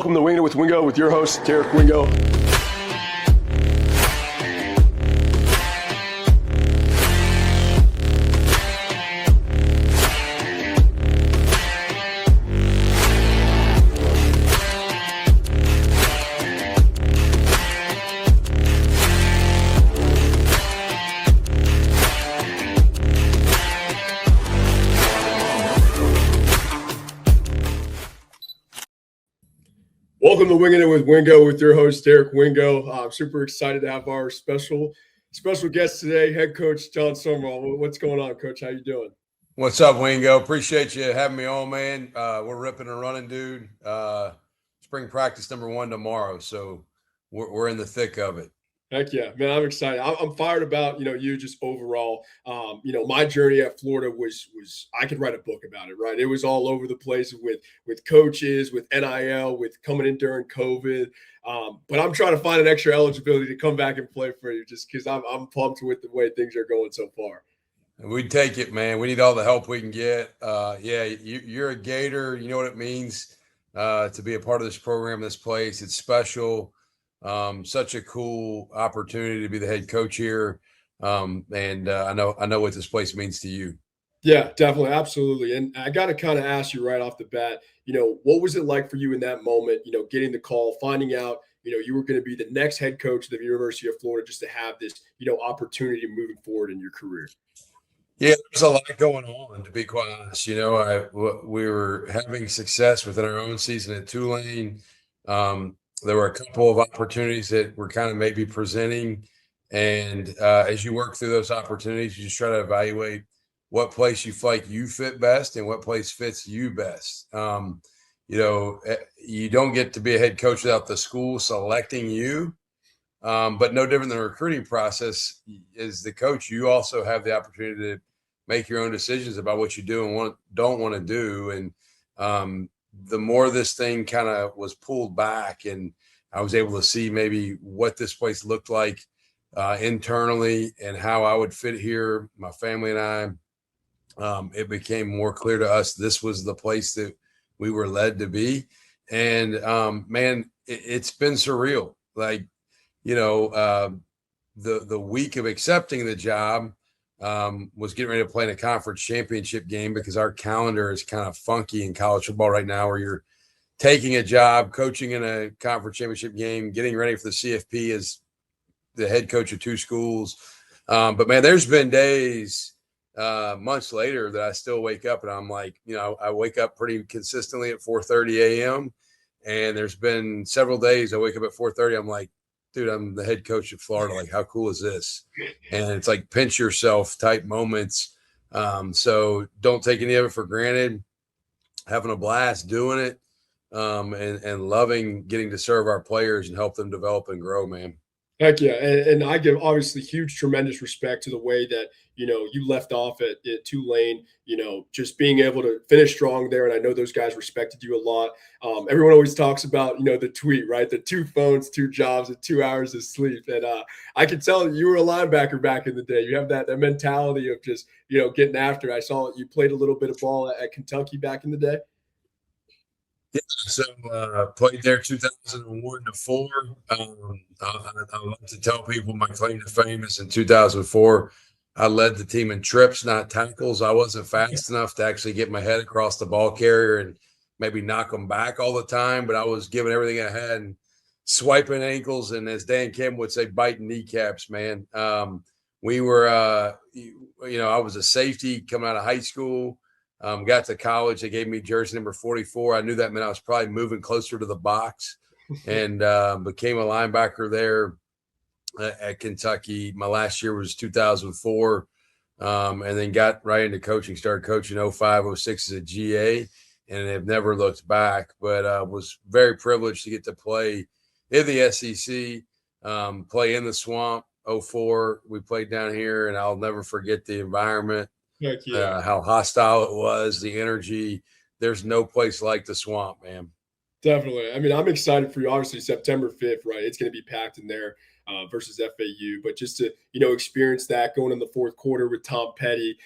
Welcome to Winging It with Wingo with your host, Derek Wingo. Welcome to Winging It with Wingo with your host, Derek Wingo. I'm super excited to have our special guest today, head coach Jon Sumrall. What's going on, Coach? How you doing? What's up, Wingo? Appreciate you having me on, man. We're ripping and running, dude. Spring practice number 1 tomorrow, so we're in the thick of it. Heck yeah, man! I'm excited. I'm fired about you just overall. My journey at Florida was I could write a book about it, right? It was all over the place with coaches, with NIL, with coming in during COVID. But I'm trying to find an extra eligibility to come back and play for you, just because I'm pumped with the way things are going so far. We take it, man. We need all the help we can get. You're a Gator. You know what it means to be a part of this program, this place. It's special. Such a cool opportunity to be the head coach here. And I know what this place means to you. Yeah, definitely. Absolutely. And I got to kind of ask you right off the bat, what was it like for you in that moment, getting the call, finding out, you were going to be the next head coach of the University of Florida, just to have this, opportunity moving forward in your career? Yeah, there's a lot going on, to be quite honest. We were having success within our own season at Tulane. There were a couple of opportunities that were kind of maybe presenting. And as you work through those opportunities, you just try to evaluate what place you feel like you fit best and what place fits you best. You don't get to be a head coach without the school selecting you. But no different than a recruiting process. As the coach, you also have the opportunity to make your own decisions about what you do and don't want to do. And the more this thing kind of was pulled back and I was able to see maybe what this place looked like internally and how I would fit here, my family and I, it became more clear to us this was the place that we were led to be. And man, it's been surreal. Like, the week of accepting the job was getting ready to play in a conference championship game because our calendar is kind of funky in college football right now, where you're taking a job, coaching in a conference championship game, getting ready for the CFP as the head coach of 2 schools. But man, there's been days, months later, that I still wake up and I'm like, I wake up pretty consistently at 4:30 a.m. And there's been several days I wake up at 4:30. I'm like, dude, I'm the head coach of Florida. Like, how cool is this? And it's like pinch yourself type moments. So don't take any of it for granted. Having a blast doing it, and loving getting to serve our players and help them develop and grow, man. Heck yeah. And I give obviously huge, tremendous respect to the way that, you left off at Tulane, just being able to finish strong there. And I know those guys respected you a lot. Everyone always talks about, the tweet, right? The 2 phones, 2 jobs, and 2 hours of sleep. And I could tell you were a linebacker back in the day. You have that mentality of just, getting after. I saw you played a little bit of ball at Kentucky back in the day. Yeah, so played there 2001 to 4. I love to tell people my claim to fame is in 2004. I led the team in trips, not tackles. I wasn't fast enough to actually get my head across the ball carrier and maybe knock them back all the time, but I was giving everything I had and swiping ankles, and as Dan Kim would say, biting kneecaps, man. We were, I was a safety coming out of high school. Got to college, they gave me jersey number 44. I knew that meant I was probably moving closer to the box, and became a linebacker there at Kentucky. My last year was 2004, and then got right into coaching. Started coaching 05, 06 as a GA, and have never looked back. But was very privileged to get to play in the SEC, play in the swamp. 04, we played down here, and I'll never forget the environment. Yeah. How hostile it was, the energy. There's no place like the swamp, man. Definitely. I mean, I'm excited for you. Obviously, September 5th, right? It's going to be packed in there versus FAU. But just to, experience that going in the fourth quarter with Tom Petty,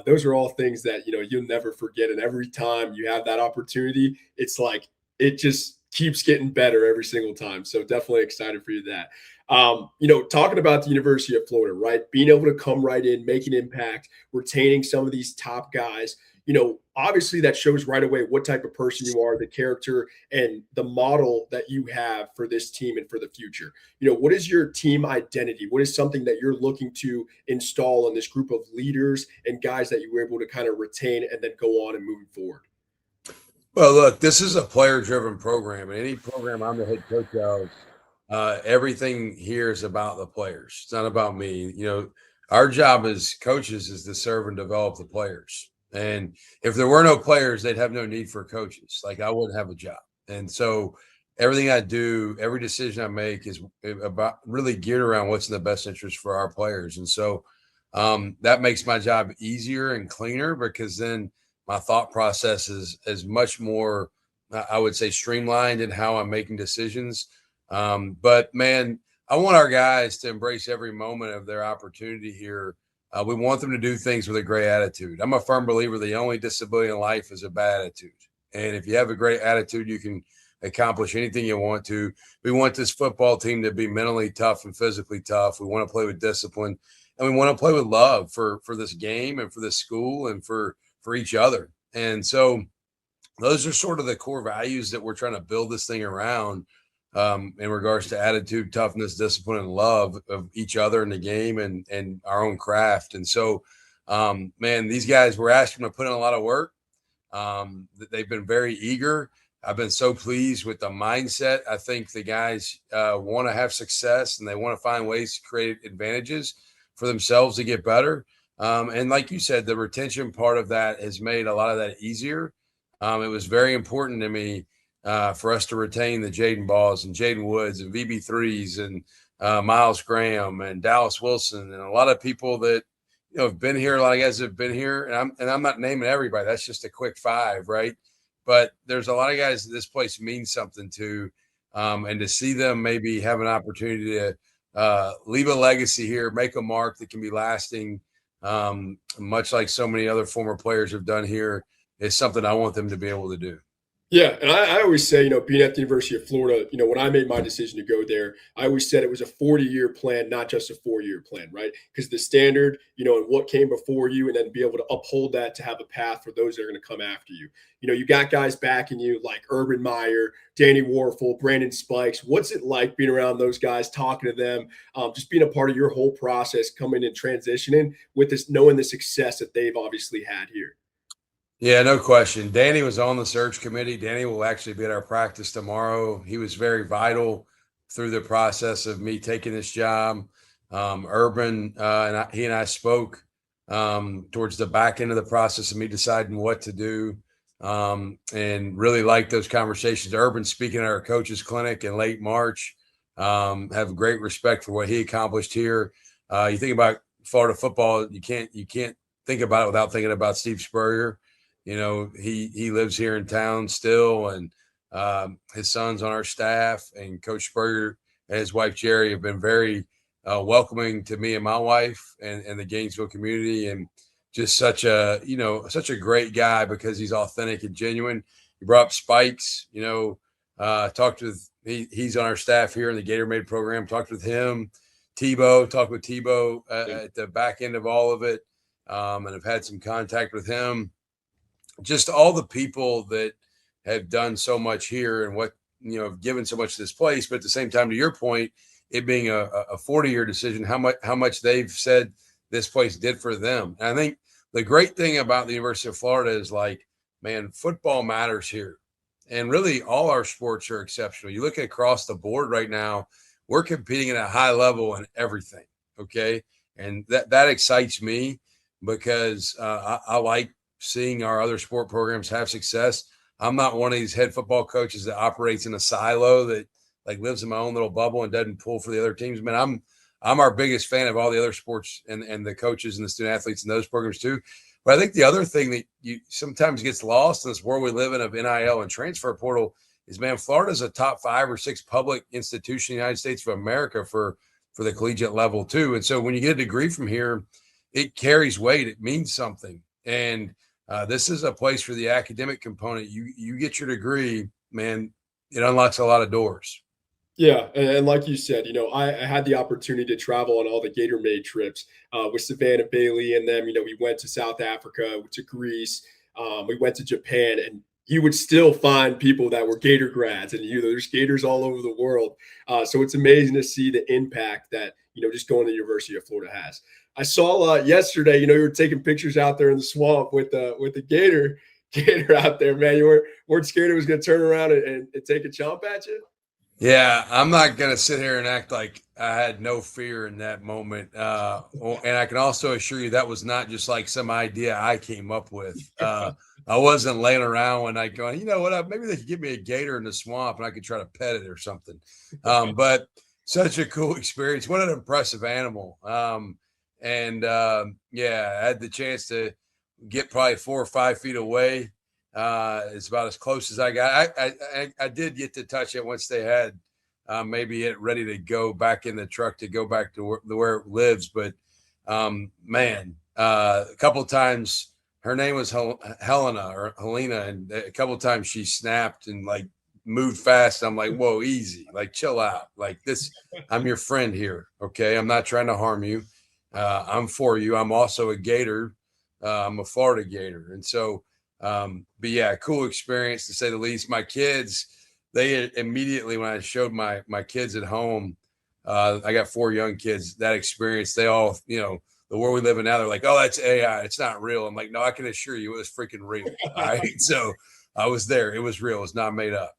those are all things that, you'll never forget. And every time you have that opportunity, it's like it just keeps getting better every single time. So definitely excited for you that. Talking about the University of Florida, right? Being able to come right in, make an impact, retaining some of these top guys. Obviously that shows right away what type of person you are, the character and the model that you have for this team and for the future. What is your team identity? What is something that you're looking to install in this group of leaders and guys that you were able to kind of retain and then go on and moving forward? Well, look, this is a player-driven program, and any program I'm the head coach of, everything here is about the players. It's not about me. Our job as coaches is to serve and develop the players. And if there were no players, they'd have no need for coaches. Like, I wouldn't have a job. And so everything I do, every decision I make is about really geared around what's in the best interest for our players. And so that makes my job easier and cleaner, because then my thought process is much more, I would say, streamlined in how I'm making decisions. But man, I want our guys to embrace every moment of their opportunity here. We want them to do things with a great attitude. I'm a firm believer the only disability in life is a bad attitude. And if you have a great attitude, you can accomplish anything you want to. We want this football team to be mentally tough and physically tough. We want to play with discipline, and we want to play with love for this game and for this school and for each other. And so those are sort of the core values that we're trying to build this thing around, in regards to attitude, toughness, discipline, and love of each other in the game and our own craft. And so, man, these guys, we're asking them to put in a lot of work. They've been very eager. I've been so pleased with the mindset. I think the guys want to have success, and they want to find ways to create advantages for themselves to get better. And like you said, the retention part of that has made a lot of that easier. It was very important to me for us to retain the Jaden Balls and Jaden Woods and VB3s and Miles Graham and Dallas Wilson and a lot of people that have been here. A lot of guys have been here, and I'm not naming everybody. That's just a quick five, right? But there's a lot of guys that this place means something to, and to see them maybe have an opportunity to leave a legacy here, make a mark that can be lasting, much like so many other former players have done here, is something I want them to be able to do. Yeah, and I always say, being at the University of Florida, when I made my decision to go there, I always said it was a 40-year plan, not just a 4-year plan, right? Because the standard, and what came before you, and then be able to uphold that to have a path for those that are going to come after you. You got guys backing you like Urban Meyer, Danny Warfel, Brandon Spikes. What's it like being around those guys, talking to them, just being a part of your whole process, coming and transitioning with this, knowing the success that they've obviously had here? Yeah, no question. Danny was on the search committee. Danny will actually be at our practice tomorrow. He was very vital through the process of me taking this job. Urban he and I spoke towards the back end of the process of me deciding what to do, and really liked those conversations. Urban speaking at our coaches clinic in late March. Have great respect for what he accomplished here. You think about Florida football, you can't think about it without thinking about Steve Spurrier. He lives here in town still, and his son's on our staff, and Coach Spurrier and his wife Jerry have been very welcoming to me and my wife and the Gainesville community, and just such a great guy because he's authentic and genuine. He brought up Spikes, talked with he's on our staff here in the Gator Made program. Talked with him, talked with Tebow at the back end of all of it, and have had some contact with him. Just all the people that have done so much here and what, have given so much to this place. But at the same time, to your point, it being a 40-year decision, how much they've said this place did for them. And I think the great thing about the University of Florida is, like, man, football matters here. And really all our sports are exceptional. You look across the board right now, we're competing at a high level in everything. Okay. And that excites me because I like seeing our other sport programs have success. I'm not one of these head football coaches that operates in a silo that like lives in my own little bubble and doesn't pull for the other teams. Man, I'm our biggest fan of all the other sports and the coaches and the student athletes in those programs too. But I think the other thing that you sometimes gets lost in this world we live in of NIL and transfer portal is, man, Florida is a top 5 or 6 public institution in the United States of America for the collegiate level too. And so when you get a degree from here, it carries weight. It means something. And this is a place for the academic component. You get your degree, man, it unlocks a lot of doors. Yeah, and like you said, I had the opportunity to travel on all the Gator made trips with Savannah Bailey and them. We went to South Africa, to Greece, we went to Japan, and you would still find people that were Gator grads, and there's Gators all over the world. So it's amazing to see the impact that just going to the University of Florida has. I saw yesterday, you were taking pictures out there in the swamp with the Gator out there, man. You weren't scared it was going to turn around and take a chomp at you. Yeah, I'm not going to sit here and act like I had no fear in that moment. And I can also assure you that was not just like some idea I came up with. I wasn't laying around when I going, you know what, maybe they could give me a gator in the swamp and I could try to pet it or something. But such a cool experience. What an impressive animal. Yeah, I had the chance to get probably 4 or 5 feet away. It's about as close as I got. I did get to touch it once they had maybe it ready to go back in the truck to go back to where it lives. But man, a couple of times her name was Helena, and a couple of times she snapped and like moved fast. I'm like, whoa, easy, like chill out, like this. I'm your friend here, okay? I'm not trying to harm you. I'm for you. I'm also a Gator. I'm a Florida Gator, and so. But yeah, cool experience to say the least. My kids, they immediately, when I showed my kids at home, I got 4 young kids, that experience, they all, the world we live in now, they're like, oh, that's AI. It's not real. I'm like, no, I can assure you it was freaking real. All right. So I was there. It was real. It's not made up.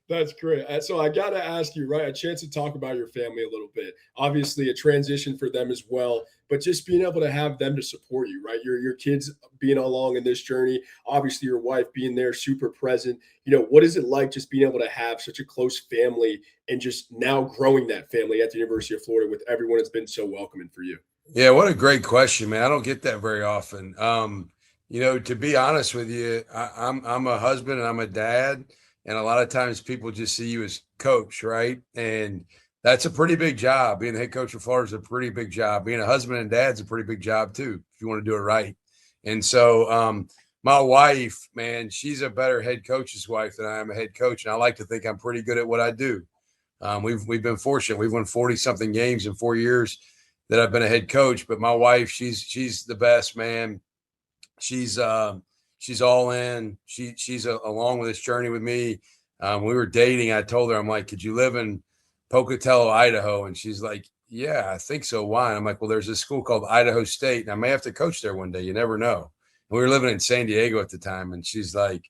That's great. So I got to ask you, right, a chance to talk about your family a little bit. Obviously, a transition for them as well, but just being able to have them to support you, right? Your kids being along in this journey, obviously your wife being there, super present. What is it like just being able to have such a close family and just now growing that family at the University of Florida with everyone that's been so welcoming for you? Yeah, what a great question, man. I don't get that very often. To be honest with you, I'm a husband and I'm a dad. And a lot of times people just see you as coach, right? And that's a pretty big job. Being the head coach of Florida is a pretty big job. Being a husband and dad is a pretty big job too, if you want to do it right. And so my wife, man, she's a better head coach's wife than I am a head coach. And I like to think I'm pretty good at what I do. We've been fortunate. We've won 40 something games in 4 years that I've been a head coach. But my wife, she's the best, man. She's all in. She's along with this journey with me. We were dating. I told her, I'm like, could you live in Pocatello, Idaho? And she's like, yeah, I think so. Why? And I'm like, well, there's this school called Idaho State, and I may have to coach there one day. You never know. And we were living in San Diego at the time, and she's like,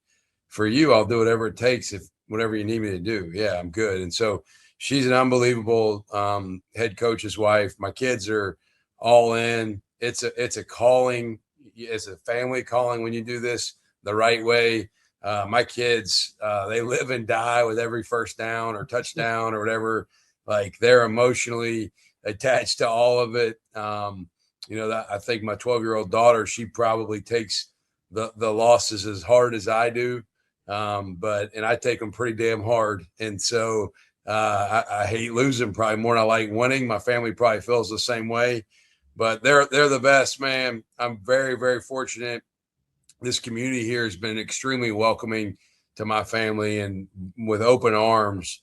for you, I'll do whatever it takes, if whatever you need me to do. Yeah, I'm good. And so she's an unbelievable head coach's wife. My kids are all in. It's a calling. It's a family calling when you do this the right way. My kids, they live and die with every first down or touchdown or whatever. Like they're emotionally attached to all of it. I think my 12-year-old daughter, she probably takes the losses as hard as I do. And I take them pretty damn hard. And so I hate losing probably more than I like winning. My family probably feels the same way. But they're the best, man. I'm very, very fortunate. This community here has been extremely welcoming to my family and with open arms,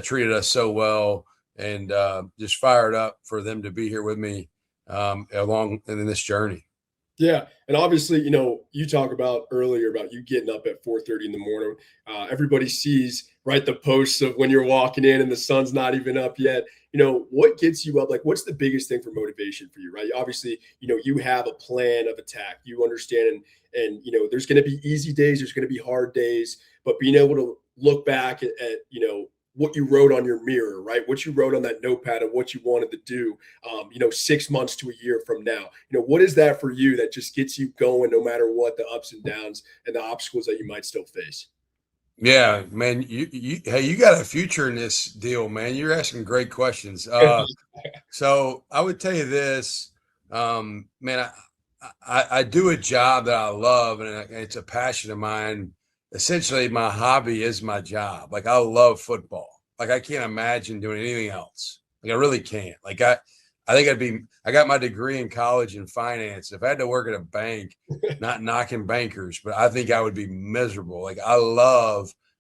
treated us so well, and just fired up for them to be here with me along in this journey. Yeah, and obviously, you talk about earlier about you getting up at 4:30 in the morning. Everybody sees, right, the posts of when you're walking in and the sun's not even up yet. What gets you up? Like, what's the biggest thing for motivation for you, right? Obviously, you have a plan of attack. You understand, and there's going to be easy days, there's going to be hard days, but being able to look back at what you wrote on your mirror, right? What you wrote on that notepad of what you wanted to do, 6 months to a year from now. What is that for you that just gets you going no matter what the ups and downs and the obstacles that you might still face? Yeah, man, hey, you got a future in this deal, man. You're asking great questions. So I would tell you this, man, I do a job that I love, and it's a passion of mine. Essentially, my hobby is my job. Like I love football. Like I can't imagine doing anything else. Like I really can't. Like I think I got my degree in college in finance. If I had to work at a bank, not knocking bankers, but I think I would be miserable. Like I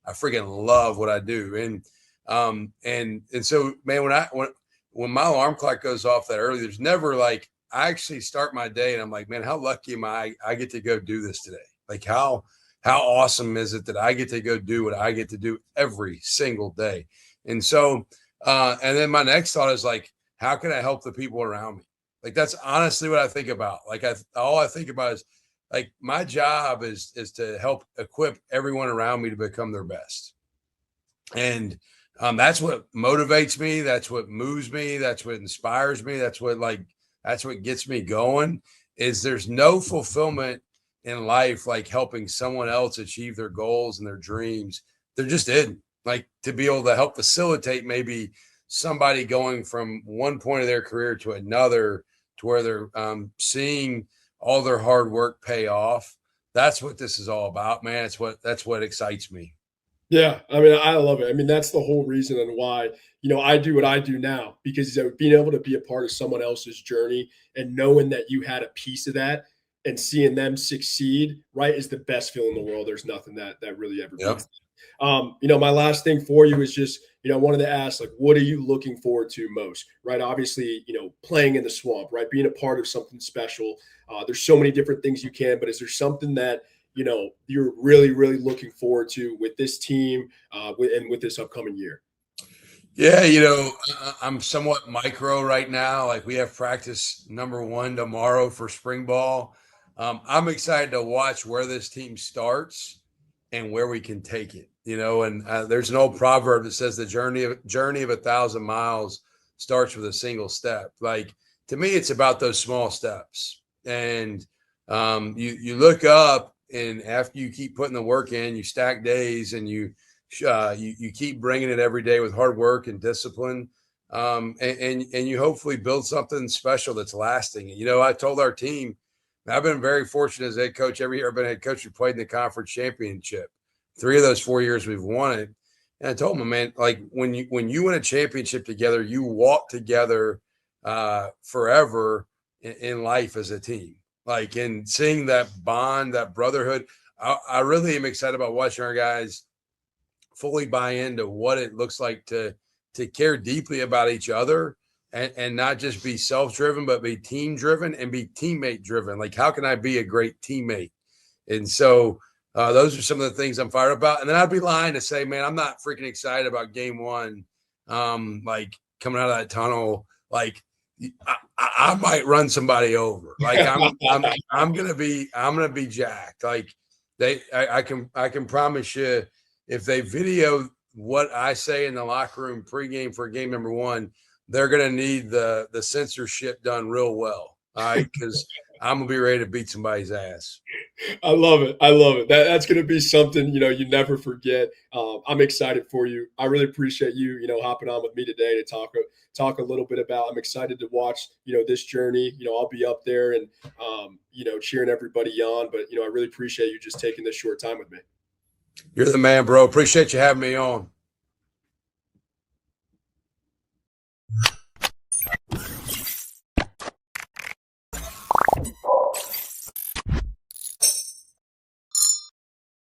I freaking love what I do. And so, man, when my alarm clock goes off that early, there's never like, I actually start my day and I'm like, man, how lucky am I get to go do this today? Like how awesome is it that I get to go do what I get to do every single day? And so, and then my next thought is like, how can I help the people around me? Like, that's honestly what I think about. Like all I think about is like, my job is to help equip everyone around me to become their best. And that's what motivates me. That's what moves me. That's what inspires me. That's what gets me going. Is there's no fulfillment in life like helping someone else achieve their goals and their dreams. There just isn't. Like, to be able to help facilitate maybe somebody going from one point of their career to another, to where they're seeing all their hard work pay off. That's what this is all about, man. That's what excites me. Yeah, I mean, I love it. I mean, that's the whole reason and why, I do what I do now, because being able to be a part of someone else's journey and knowing that you had a piece of that and seeing them succeed, right, is the best feeling in the world. There's nothing that really ever Yep. beats that. My last thing for you is just, I wanted to ask, like, what are you looking forward to most, right? Obviously, playing in the swamp, right? Being a part of something special. There's so many different things you can, but is there something that, you're really, really looking forward to with this team and with this upcoming year? Yeah, I'm somewhat micro right now. Like, we have practice number 1 tomorrow for spring ball. I'm excited to watch where this team starts and where we can take it. And there's an old proverb that says the journey of 1,000 miles starts with a single step. Like, to me, it's about those small steps. And you look up, and after you keep putting the work in, you stack days, and you keep bringing it every day with hard work and discipline, and you hopefully build something special that's lasting. I told our team, I've been very fortunate as head coach. Every year I've been head coach, we played in the conference championship. 3 of those 4 years we've won it. And I told them, man, like, when you win a championship together, you walk together forever in life as a team. Like, and seeing that bond, that brotherhood, I really am excited about watching our guys fully buy into what it looks like to care deeply about each other, and not just be self-driven, but be team-driven and be teammate-driven. Like, how can I be a great teammate? And so those are some of the things I'm fired about. And then I'd be lying to say, man, I'm not freaking excited about game 1. Like, coming out of that tunnel, like, I might run somebody over. Like, I'm gonna be jacked. Like, I can promise you, if they video what I say in the locker room pregame for game number 1, they're gonna need the censorship done real well. All right, because I'm gonna be ready to beat somebody's ass. I love it. I love it. That's going to be something, you never forget. I'm excited for you. I really appreciate you, hopping on with me today to talk a little bit about. I'm excited to watch, this journey. I'll be up there and, cheering everybody on. But, I really appreciate you just taking this short time with me. You're the man, bro. Appreciate you having me on.